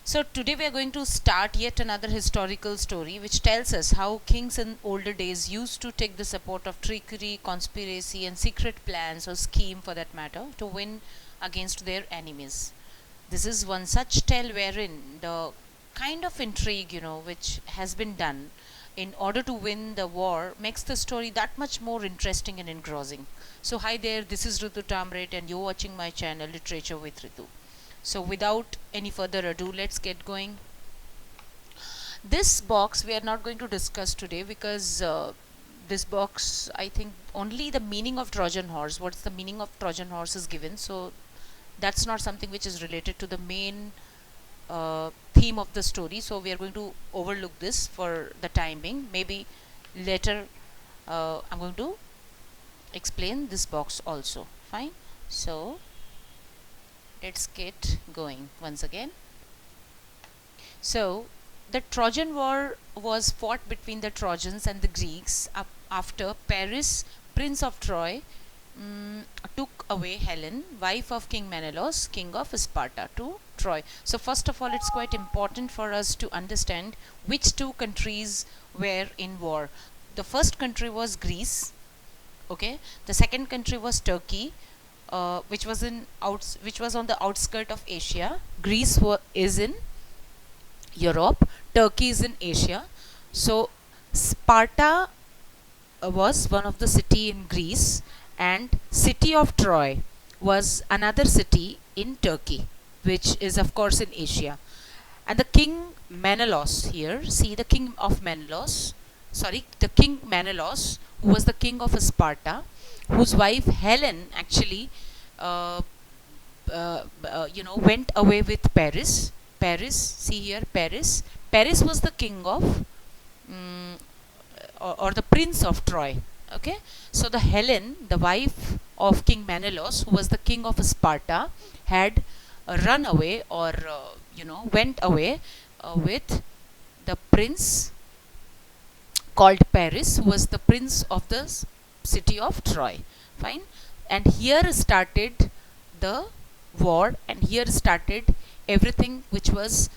So today we are going to start yet another historical story which tells us how kings in older days used to take the support of trickery, conspiracy and secret plans or scheme for that matter to win against their enemies. This is one such tale wherein the kind of intrigue, which has been done in order to win the war makes the story that much more interesting and engrossing. So hi there, this is Ritu Tamret and you're watching my channel Literature with Ritu. So without any further ado, let's get going. This box we are not going to discuss today because this box, I think only the meaning of Trojan horse, what's the meaning of Trojan horse is given. So that's not something which is related to the main theme of the story. So we are going to overlook this for the time being. Maybe later I'm going to explain this box also. Fine. So let's get going once again. So, the Trojan War was fought between the Trojans and the Greeks after Paris, Prince of Troy, took away Helen, wife of King Menelaus, king of Sparta, to Troy. So, first of all, it's quite important for us to understand which two countries were in war. The first country was Greece, okay. The second country was Turkey, which was which was on the outskirt of Asia. Greece is in Europe, Turkey is in Asia. So Sparta was one of the city in Greece, and city of Troy was another city in Turkey, which is of course in Asia. And the king Menelaus here, see the king of Menelaus, the king Menelaus, who was the king of Sparta, whose wife Helen actually uh, went away with Paris. Paris, see here, Paris. Paris was the king of, or the prince of Troy. Okay, so the Helen, the wife of King Menelaus, who was the king of Sparta, had run away or went away with the prince called Paris, who was the prince of the city of Troy. Fine, and here started the war, and here started everything which was,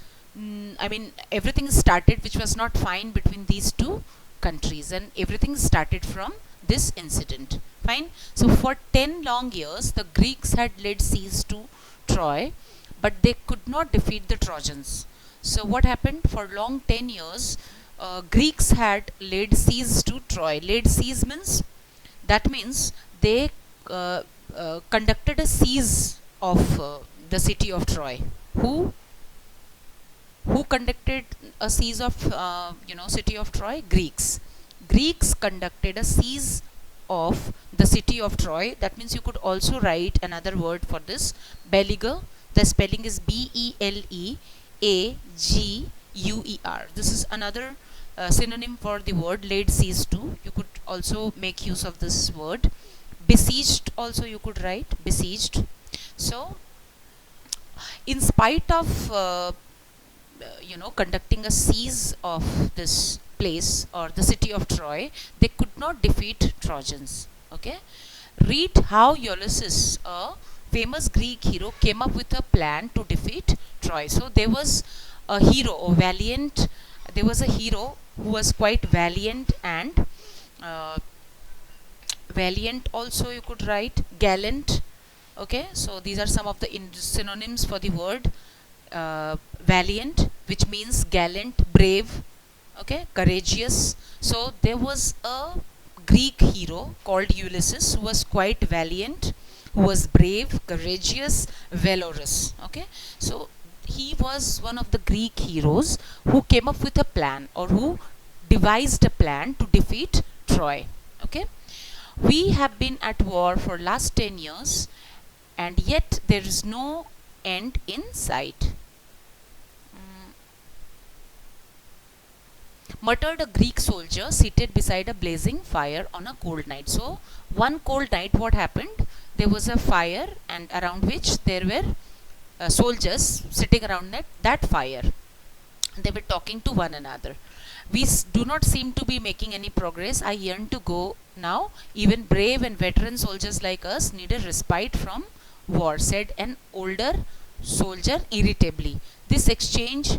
everything started which was not fine between these two countries, and everything started from this incident. Fine. So for 10 long years, the Greeks had laid siege to Troy, but they could not defeat the Trojans. So what happened? For long 10 years, Greeks had laid siege to Troy. Laid siege means, that means they conducted a siege of the city of Troy. Who conducted a siege of city of Troy? Greeks. Greeks conducted a siege of the city of Troy. That means you could also write another word for this, beleaguer. The spelling is Beleaguer. This is another synonym for the word laid siege to. You could also make use of this word. Besieged also you could write, besieged. So in spite of conducting a siege of this place or the city of Troy, they could not defeat Trojans. Okay, read how Ulysses, a famous Greek hero, came up with a plan to defeat Troy. So there was a hero, a valiant. There was a hero who was quite valiant and valiant. Also, you could write gallant. Okay, so these are some of the synonyms for the word valiant, which means gallant, brave, okay, courageous. So there was a Greek hero called Ulysses who was quite valiant, who was brave, courageous, valorous. Okay, so he was one of the Greek heroes who came up with a plan, or who devised a plan to defeat Troy. Okay, we have been at war for last 10 years, and yet there is no end in sight. Muttered a Greek soldier seated beside a blazing fire on a cold night. So, one cold night, what happened? There was a fire, and around which there were soldiers sitting around that fire. They were talking to one another. We do not seem to be making any progress. I yearn to go now. Even brave and veteran soldiers like us need a respite from war, said an older soldier irritably. This exchange,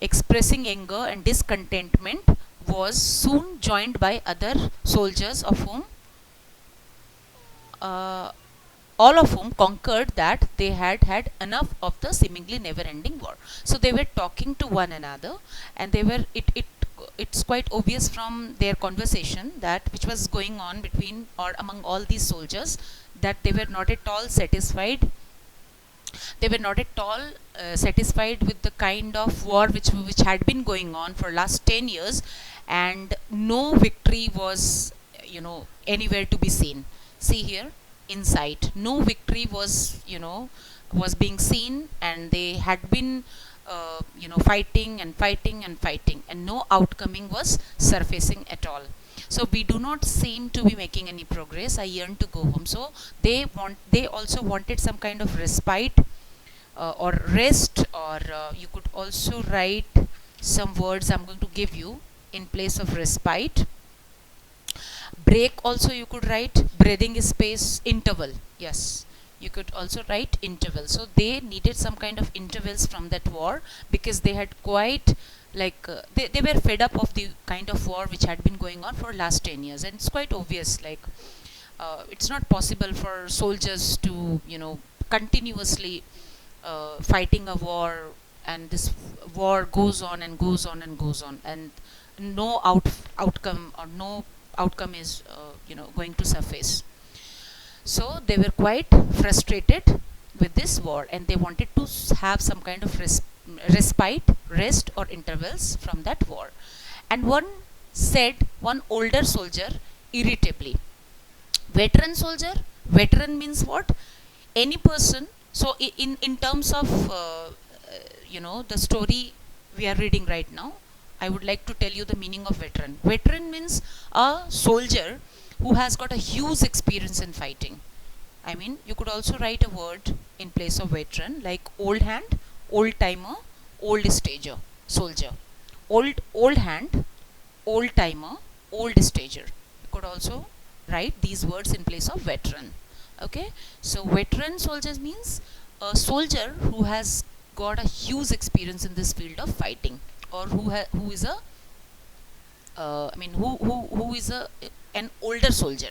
expressing anger and discontentment, was soon joined by other soldiers, of whom uh, all of whom concurred that they had had enough of the seemingly never-ending war. So they were talking to one another, and they were it's quite obvious from their conversation that which was going on between or among all these soldiers, that they were not at all satisfied. They were not at all satisfied with the kind of war which had been going on for last 10 years, and no victory was, anywhere to be seen. See here, in sight, no victory was, was being seen, and they had been fighting and fighting and fighting, and no outcoming was surfacing at all. So we do not seem to be making any progress. I yearn to go home. So they also wanted some kind of respite, or rest, or you could also write some words I'm going to give you in place of respite. Break also you could write, breathing space, interval. Yes, you could also write interval. So they needed some kind of intervals from that war, because they had quite, they were fed up of the kind of war which had been going on for last 10 years. And it's quite obvious, it's not possible for soldiers to, continuously fighting a war, and this war goes on and goes on and goes on, and no outcome, or no outcome is, going to surface. So they were quite frustrated with this war, and they wanted to have some kind of respite, rest, or intervals from that war. And one older soldier irritably, veteran soldier, veteran means what? Any person. So in terms of the story we are reading right now, I would like to tell you the meaning of veteran. Veteran means a soldier who has got a huge experience in fighting. I mean, you could also write a word in place of veteran, like old hand, old timer, old stager, soldier. Old hand, old timer, old stager. You could also write these words in place of veteran. Okay, so veteran soldiers means a soldier who has got a huge experience in this field of fighting, or who is a who is an older soldier.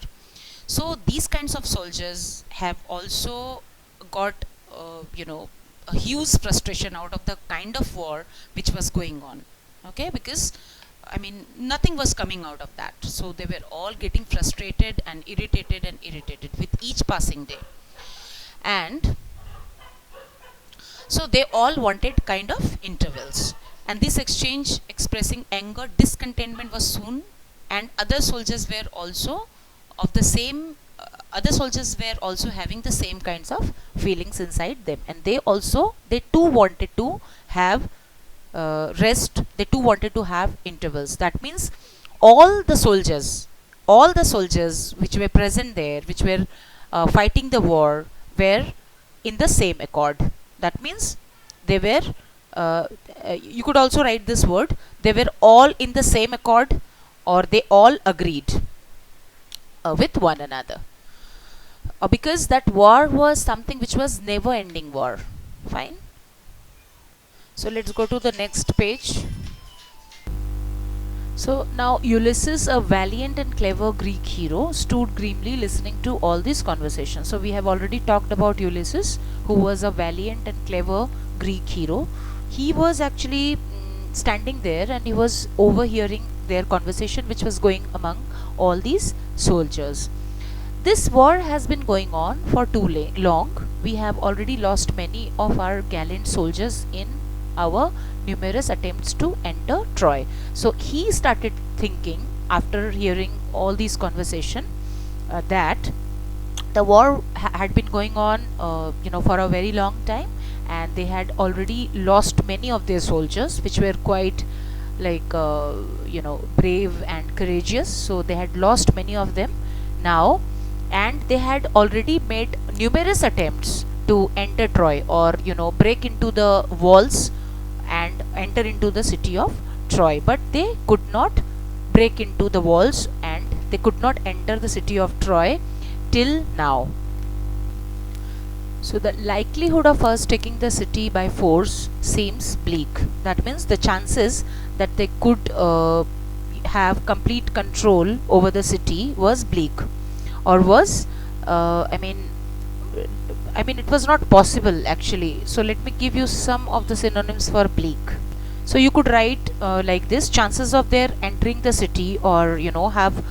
So these kinds of soldiers have also got a huge frustration out of the kind of war which was going on. Okay, because nothing was coming out of that. So they were all getting frustrated and irritated with each passing day. And so they all wanted kind of intervals. And this exchange, expressing anger, discontentment, was soon, and other soldiers were also of the same. Other soldiers were also having the same kinds of feelings inside them, and they too wanted to have rest. They too wanted to have intervals. That means all the soldiers which were present there, which were fighting the war, were in the same accord. That means they were, you could also write this word, they were all in the same accord, or they all agreed with one another, because that war was something which was never ending war. Fine. So let's go to the next page. So now Ulysses, a valiant and clever Greek hero, stood grimly listening to all these conversations. So we have already talked about Ulysses, who was a valiant and clever Greek hero. He was actually standing there, and he was overhearing their conversation which was going among all these soldiers. This war has been going on for too long. We have already lost many of our gallant soldiers in our numerous attempts to enter Troy. So he started thinking, after hearing all these conversation, that the war had been going on for a very long time, and they had already lost many of their soldiers, which were quite brave and courageous. So they had lost many of them now, and they had already made numerous attempts to enter Troy, or break into the walls and enter into the city of Troy, but they could not break into the walls, and they could not enter the city of Troy till now. So the likelihood of us taking the city by force seems bleak. That means the chances that they could have complete control over the city was bleak, or was, I mean, it was not possible actually. So let me give you some of the synonyms for bleak. So you could write like this: chances of their entering the city, or have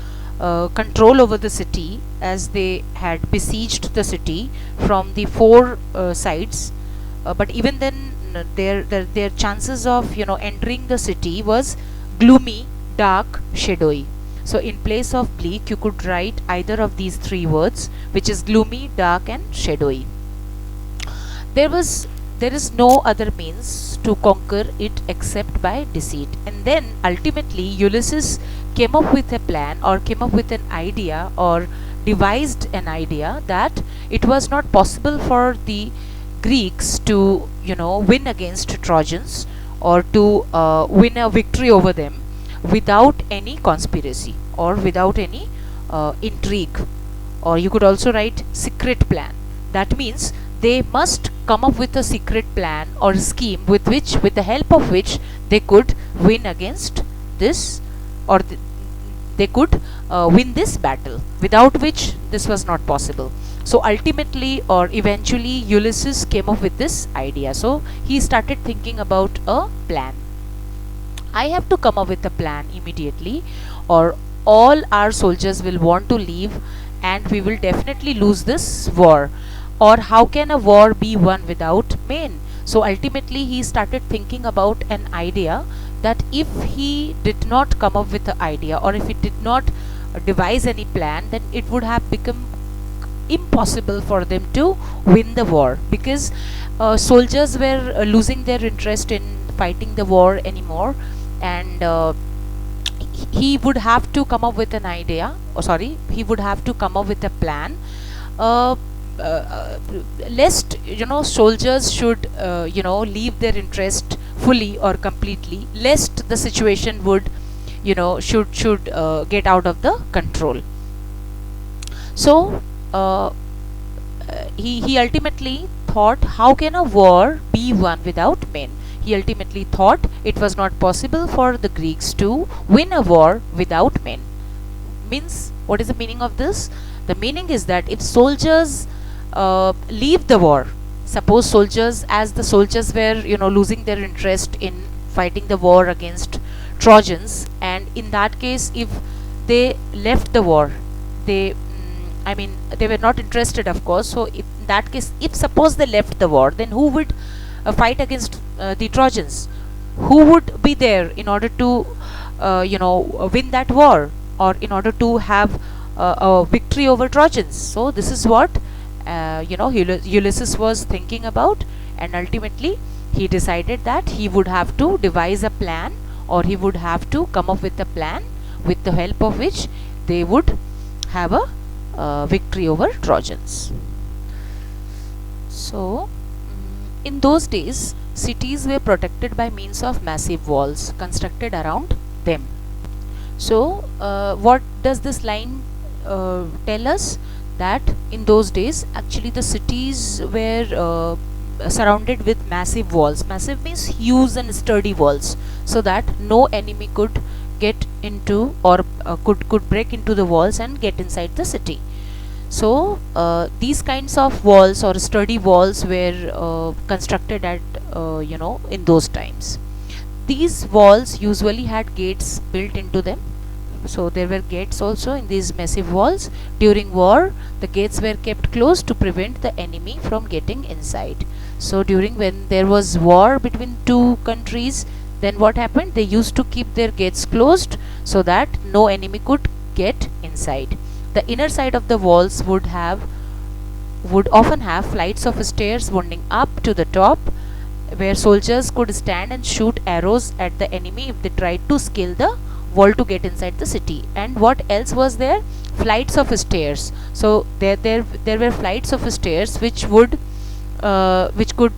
control over the city, as they had besieged the city from the four sides. But even then, their chances of entering the city was gloomy, dark, shadowy. So in place of bleak, you could write either of these three words, which is gloomy, dark, and shadowy. There is no other means to conquer it except by deceit. And then ultimately Ulysses came up with a plan, or came up with an idea, or devised an idea, that it was not possible for the Greeks to win against Trojans, or to win a victory over them without any conspiracy, or without any intrigue, or you could also write secret plan. That means they must come up with a secret plan or scheme with the help of which they could win against this, or they could win this battle, without which this was not possible. So ultimately, or eventually, Ulysses came up with this idea. So he started thinking about a plan. I have to come up with a plan immediately, or all our soldiers will want to leave, and we will definitely lose this war. Or how can a war be won without men? So ultimately he started thinking about an idea, that if he did not come up with an idea, or if he did not devise any plan, then it would have become impossible for them to win the war, because soldiers were losing their interest in fighting the war anymore. And he would have to come up with an idea, or sorry, he would have to come up with a plan, uh, uh, lest soldiers should leave their interest fully or completely, lest the situation would should get out of the control. So uh, he ultimately thought, how can a war be won without men? He ultimately thought it was not possible for the Greeks to win a war without men. Means, what is the meaning of this? The meaning is that if soldiers leave the war, suppose soldiers, as the soldiers were losing their interest in fighting the war against Trojans, and in that case, if they left the war, they they were not interested, of course. So in that case, if suppose they left the war, then who would fight against the Trojans? Who would be there in order to win that war, or in order to have a victory over Trojans? So this is what Ulysses was thinking about, and ultimately he decided that he would have to devise a plan, or he would have to come up with a plan with the help of which they would have a victory over Trojans. So in those days, cities were protected by means of massive walls constructed around them. So what does this line tell us? That in those days, actually, the cities were surrounded with massive walls. Massive means huge and sturdy walls, so that no enemy could get into, or could break into the walls and get inside the city. So these kinds of walls, or sturdy walls, were constructed at in those times. These walls usually had gates built into them. So there were gates also in these massive walls. During war, the gates were kept closed to prevent the enemy from getting inside. So during when there was war between two countries, then what happened? They used to keep their gates closed, so that no enemy could get inside. The inner side of the walls would often have flights of stairs winding up to the top, where soldiers could stand and shoot arrows at the enemy if they tried to scale the wall to get inside the city. And what else was there? Flights of stairs. So there were flights of stairs which could could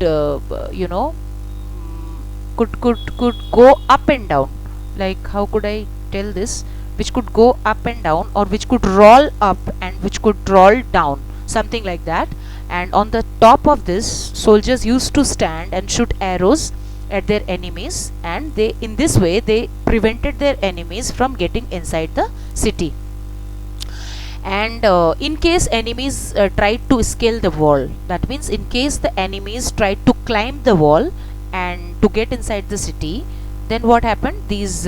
go up and down. Like, how could I tell this? Which could go up and down, or which could roll up and which could roll down, something like that. and on the top of this soldiers used to stand and shoot arrows at their enemies, and they, in this way, they prevented their enemies from getting inside the city. And in case enemies tried to scale the wall, that means in case the enemies tried to climb the wall and to get inside the city, then what happened, these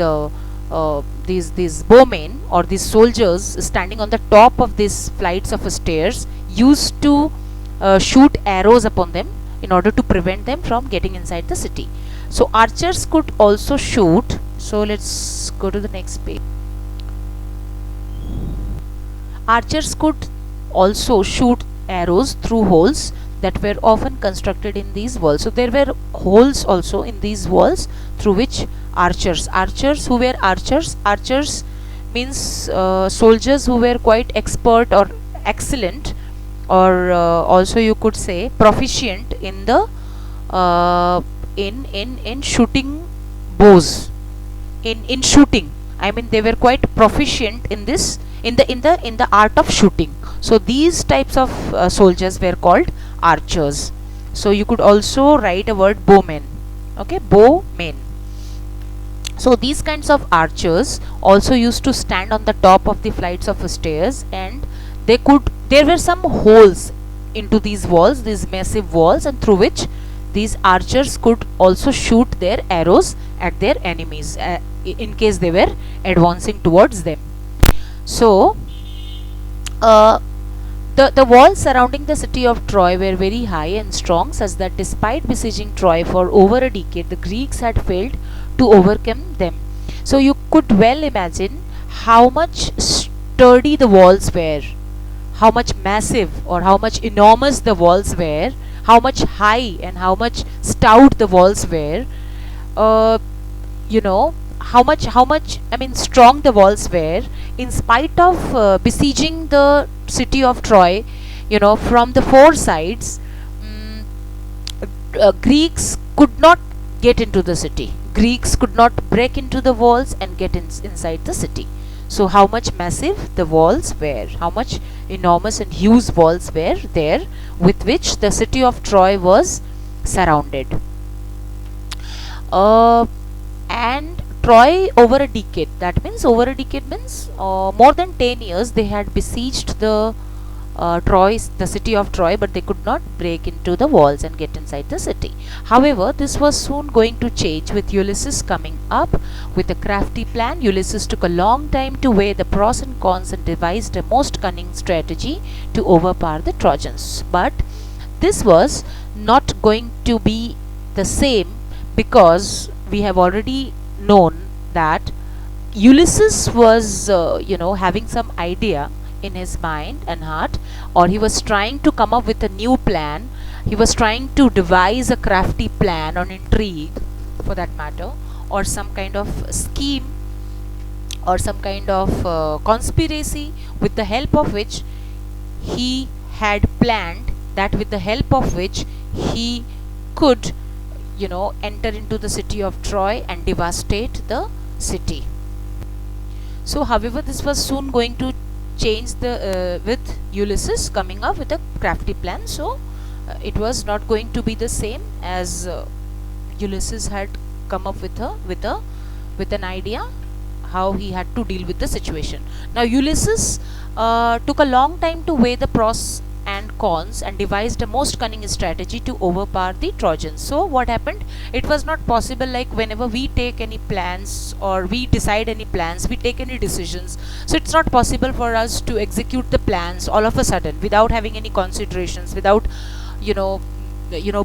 bowmen or these soldiers standing on the top of these flights of stairs used to shoot arrows upon them in order to prevent them from getting inside the city. So archers could also shoot. So let's go to the next page. Archers could also shoot arrows through holes that were often constructed in these walls. So there were holes also in these walls through which archers who were archers means soldiers who were quite expert or excellent, or also you could say proficient in the in shooting bows, in shooting. I mean, they were quite proficient in this, in the art of shooting. So these types of soldiers were called archers. So you could also write a word bowmen. Okay, bowmen. So these kinds of archers also used to stand on the top of the flights of stairs, and there were some holes into these walls, these massive walls, and through which these archers could also shoot their arrows at their enemies in case they were advancing towards them. So the walls surrounding the city of Troy were very high and strong, such that despite besieging Troy for over a decade, the Greeks had failed to overcome them. So you could well imagine how much sturdy the walls were, how much massive or how much enormous the walls were, how much high and how much stout the walls were. You know, how much I mean strong the walls were, in spite of besieging the city of Troy, you know, from the four sides. Greeks could not get into the city. Greeks could not break into the walls and get inside the city. So how much massive the walls were, how much enormous and huge walls were there with which the city of Troy was surrounded. And Troy, over a decade, that means over a decade means more than 10 years, they had besieged the the city of Troy, but they could not break into the walls and get inside the city. However, this was soon going to change with Ulysses coming up with a crafty plan. Ulysses took a long time to weigh the pros and cons and devised a most cunning strategy to overpower the Trojans. But this was not going to be the same, because we have already known that Ulysses was having some idea in his mind and heart, or he was trying to come up with a new plan. He was trying to devise a crafty plan or intrigue, for that matter, or some kind of scheme or some kind of conspiracy, with the help of which he had planned, that with the help of which he could enter into the city of Troy and devastate the city. So however, this was soon going to change with Ulysses coming up with a crafty plan. So it was not going to be the same as Ulysses had come up with an idea how he had to deal with the situation. Now Ulysses took a long time to weigh the pros and cons and devised a most cunning strategy to overpower the Trojans. So what happened? It was not possible, like whenever we take any plans or we decide any plans, we take any decisions. So it's not possible for us to execute the plans all of a sudden without having any considerations, without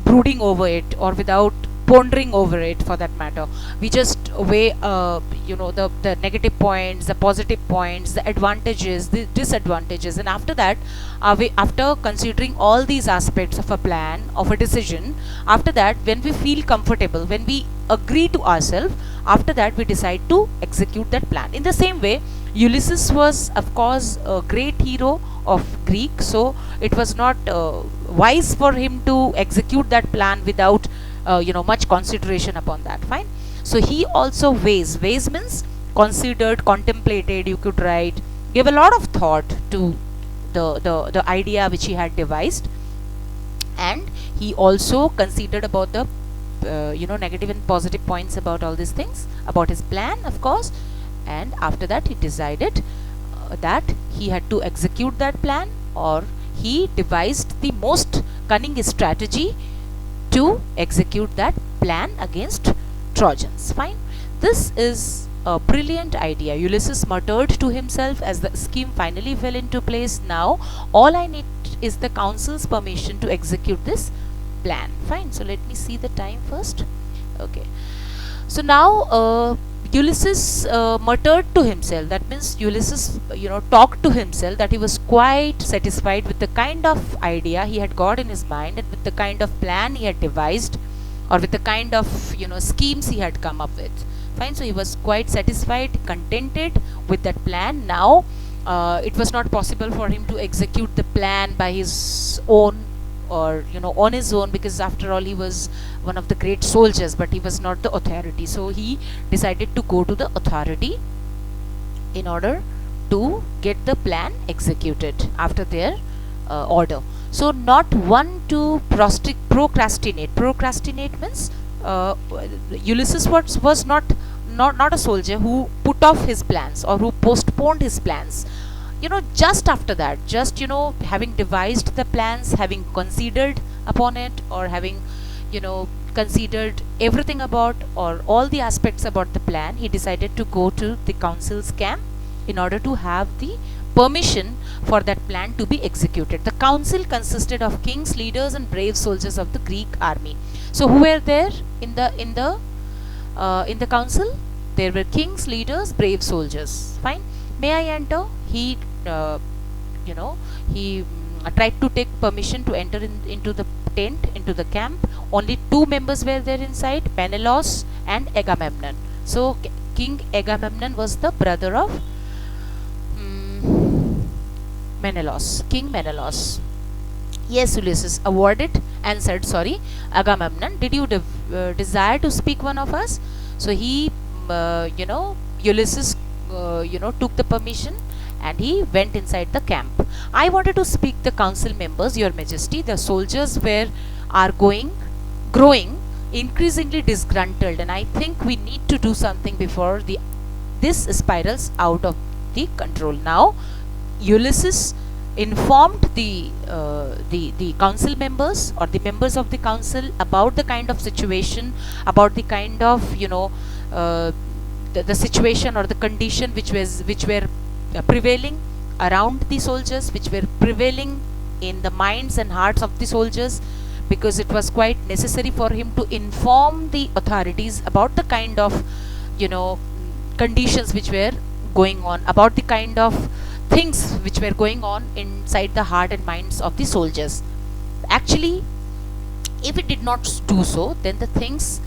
brooding over it, or without pondering over it, for that matter. We just weigh the negative points, the positive points, the advantages, the disadvantages, and after that, after considering all these aspects of a plan, of a decision, after that, when we feel comfortable, when we agree to ourselves, after that we decide to execute that plan. In the same way, Ulysses was of course a great hero of Greek, so it was not wise for him to execute that plan without much consideration upon that. Fine. So he also weighs means considered, contemplated, you could write, gave a lot of thought to the idea which he had devised. and he also considered about the negative and positive points about all these things, about his plan, of course. And after that he decided that he had to execute that plan, or he devised the most cunning strategy to execute that plan against Trojans. Fine. This is a brilliant idea. Ulysses muttered to himself as the scheme finally fell into place. Now all I need is the council's permission to execute this plan. Fine. So let me see the time first. Okay. So now Ulysses muttered to himself. That means Ulysses, talked to himself, that he was quite satisfied with the kind of idea he had got in his mind, and with the kind of plan he had devised, or with the kind of schemes he had come up with. Fine. So he was quite satisfied, contented with that plan. Now it was not possible for him to execute the plan by his own, or on his own, because after all he was one of the great soldiers, but he was not the authority. So he decided to go to the authority in order to get the plan executed after their order. So not one to procrastinate. Procrastinate means Ulysses was not a soldier who put off his plans or who postponed his plans. Just after that, just having devised the plans, having considered upon it, or having considered everything about, or all the aspects about the plan, he decided to go to the council's camp in order to have the permission for that plan to be executed. The council consisted of kings, leaders, and brave soldiers of the Greek army. So who were there in the council? There were kings, leaders, brave soldiers. Fine. May I enter? He tried to take permission to enter into the tent, into the camp. Only two members were there inside, Menelaus and Agamemnon. So King Agamemnon was the brother of Menelaus, King Menelaus. Yes, Ulysses awarded and said, sorry, Agamemnon, did you desire to speak one of us? So he, Ulysses, took the permission, and he went inside the camp. I wanted to speak the council members, Your Majesty. The soldiers are growing increasingly disgruntled, and I think we need to do something before this spirals out of the control. Now Ulysses informed the council members, or the members of the council, about the kind of situation, about the kind of the situation or the condition which were prevailing around the soldiers, which were prevailing in the minds and hearts of the soldiers, because it was quite necessary for him to inform the authorities about the kind of conditions which were going on, about the kind of things which were going on inside the heart and minds of the soldiers. Actually, if it did not do so, then the things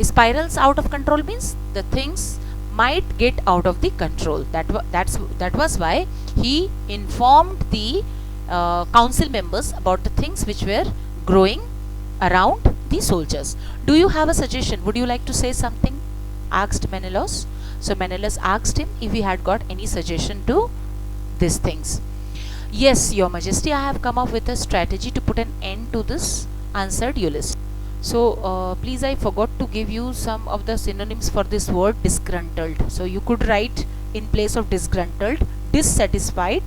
spirals out of control, means the things might get out of the control. That was why he informed the council members about the things which were growing around the soldiers. Do you have a suggestion? Would you like to say something? Asked Menelaus. So Menelaus asked him if he had got any suggestion to these things. Yes, Your Majesty, I have come up with a strategy to put an end to this, answered Ulysses. So please, I forgot to give you some of the synonyms for this word disgruntled. So you could write in place of disgruntled, dissatisfied.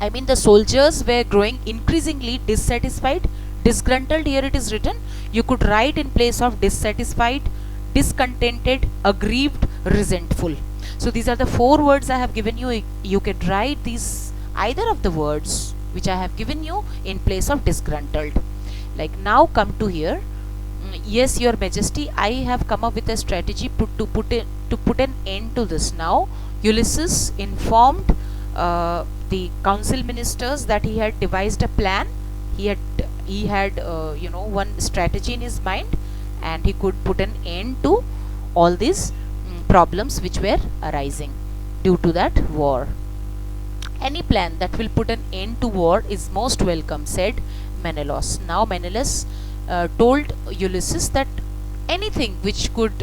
I mean, the soldiers were growing increasingly dissatisfied. Disgruntled, here it is written. You could write in place of dissatisfied, discontented, aggrieved, resentful. So these are the four words I have given you. You can write these, either of the words which I have given you, in place of disgruntled. Like, now come to here. Yes, Your Majesty, I have come up with a strategy to put an end to this. Now Ulysses informed the council ministers that he had devised a plan. He had one strategy in his mind, and he could put an end to all these problems which were arising due to that war. Any plan that will put an end to war is most welcome, said Menelaus. Now Menelaus told Ulysses that anything which could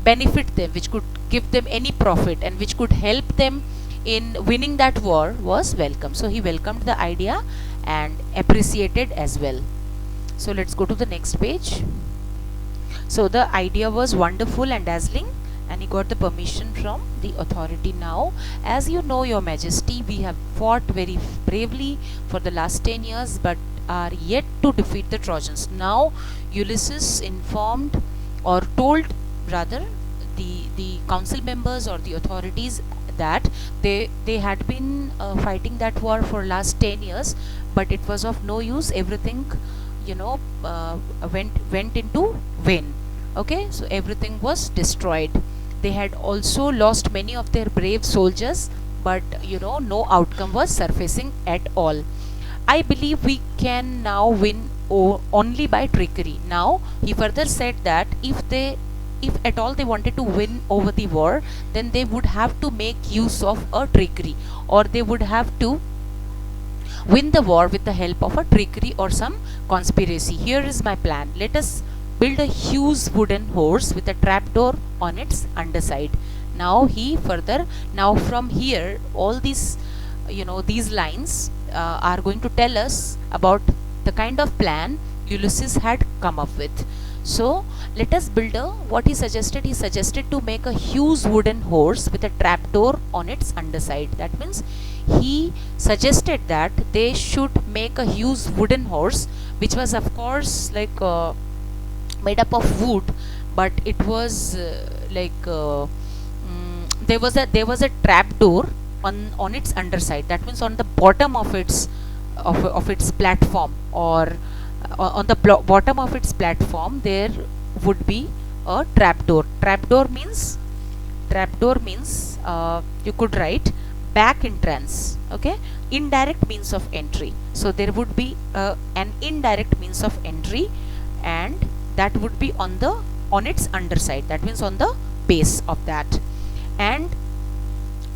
benefit them, which could give them any profit, and which could help them in winning that war was welcome. So he welcomed the idea, and appreciated as well. So let's go to the next page. So the idea was wonderful and dazzling, and he got the permission from the authority. Now, as you know, your majesty, we have fought very bravely for the last 10 years but are yet to defeat the Trojans. Now Ulysses informed, or told rather, the council members or the authorities that they had been fighting that war for last 10 years, but it was of no use. Everything, you know, went into vain. Okay, so everything was destroyed. They had also lost many of their brave soldiers, but you know, no outcome was surfacing at all. I believe we can now win only by trickery. Now he further said that if at all they wanted to win over the war, then they would have to make use of a trickery, or they would have to win the war with the help of a trickery or some conspiracy. Here is my plan. Let us build a huge wooden horse with a trapdoor on its underside. Now he further, now from here, all these, you know, these lines are going to tell us about the kind of plan Ulysses had come up with. So let us build what he suggested. He suggested to make a huge wooden horse with a trapdoor on its underside. That means he suggested that they should make a huge wooden horse, which was of course like made up of wood, but it was there was a trapdoor on its underside. That means on the bottom of its platform, or on the bottom of its platform there would be a trapdoor. Trapdoor means you could write back entrance. Okay, indirect means of entry. So there would be an indirect means of entry, and that would be on its underside. That means on the base of that, and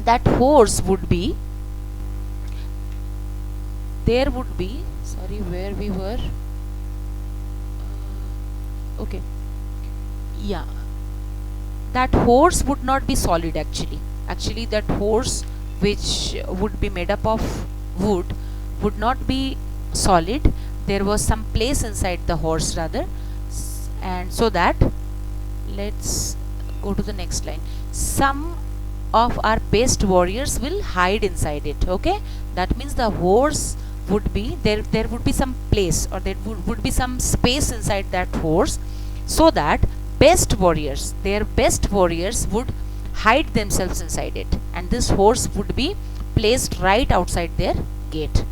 that horse would be, there would be, sorry, where we were, okay, yeah, that horse would not be solid. Actually that horse, which would be made up of wood, would not be solid. There was some place inside the horse rather, and so that, let's go to the next line. Some of our best warriors will hide inside it. Okay, that means the horse would be there would be some place, or there would be some space inside that horse, so that their best warriors would hide themselves inside it, and this horse would be placed right outside their gate.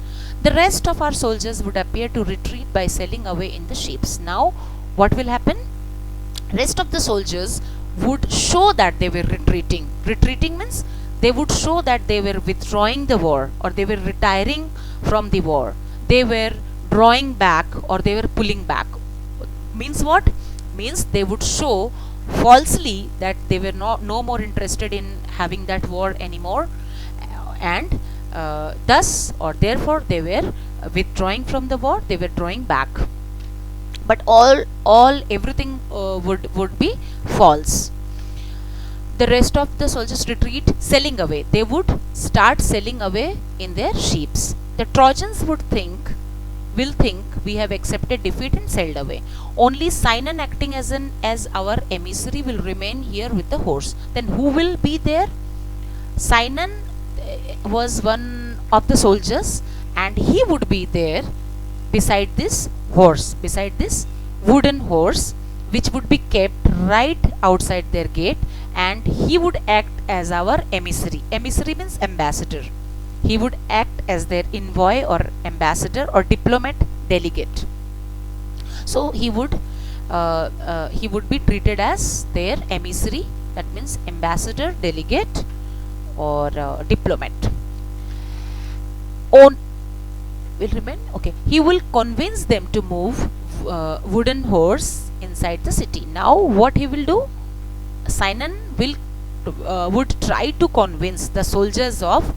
The rest of our soldiers would appear to retreat by sailing away in the ships. Now what will happen? Rest of the soldiers would show that they were retreating. Retreating means they would show that they were withdrawing the war, or they were retiring from the war. They were drawing back, or they were pulling back. Means what? Means they would show falsely that they were no more interested in having that war anymore, and thus, or therefore, they were withdrawing from the war. They were drawing back, but everything would be false. The rest of the soldiers retreat, sailing away. They would start sailing away in their ships. The Trojans will think we have accepted defeat and sailed away. Only Sinon, acting as our emissary, will remain here with the horse. Then who will be there? Sinon was one of the soldiers, and he would be there beside this wooden horse, which would be kept right outside their gate, and he would act as our emissary. Emissary means ambassador. He would act as their envoy, or ambassador, or diplomat, delegate. So he would be treated as their emissary. That means ambassador, delegate, or diplomat. Will remain. Okay, he will convince them to move wooden horse inside the city. Now what he will do? Sinon would try to convince the soldiers of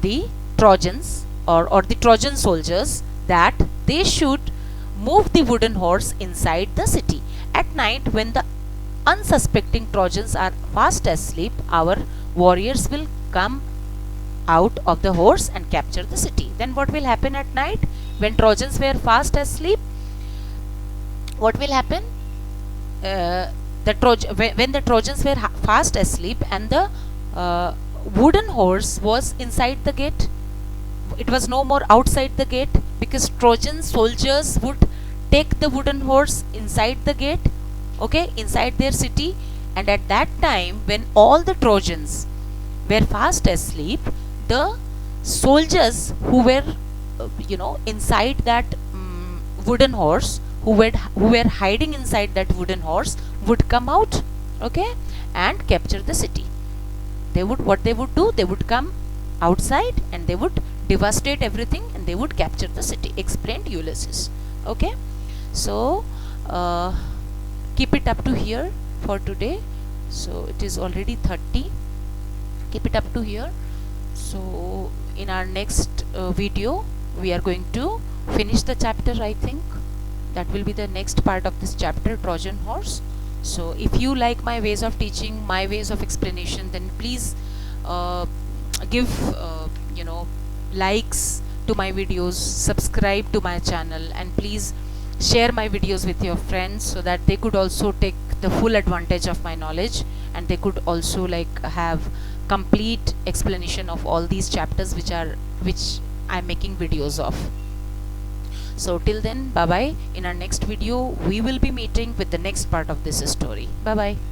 the Trojans, or the Trojan soldiers, that they should move the wooden horse inside the city. At night, when the unsuspecting Trojans are fast asleep, our warriors will come out of the horse and capture the city. Then what will happen at night when Trojans were fast asleep? What will happen? When the Trojans were fast asleep and the wooden horse was inside the gate, it was no more outside the gate, because Trojan soldiers would take the wooden horse inside the gate, okay, inside their city. And at that time, when all the Trojans were fast asleep, the soldiers who were inside that wooden horse, who were hiding inside that wooden horse, would come out, okay, and capture the city. What they would do, they would come outside and they would devastate everything and they would capture the city, explained Ulysses. Okay, so keep it up to here for today. So it is already 30. Keep it up to here. So in our next video we are going to finish the chapter. I think that will be the next part of this chapter, Trojan horse. So if you like my ways of teaching, my ways of explanation, then please give likes to my videos, subscribe to my channel, and please share my videos with your friends so that they could also take the full advantage of my knowledge, and they could also have complete explanation of all these chapters which I'm making videos of. So till then, bye bye. In our next video we will be meeting with the next part of this story. Bye bye.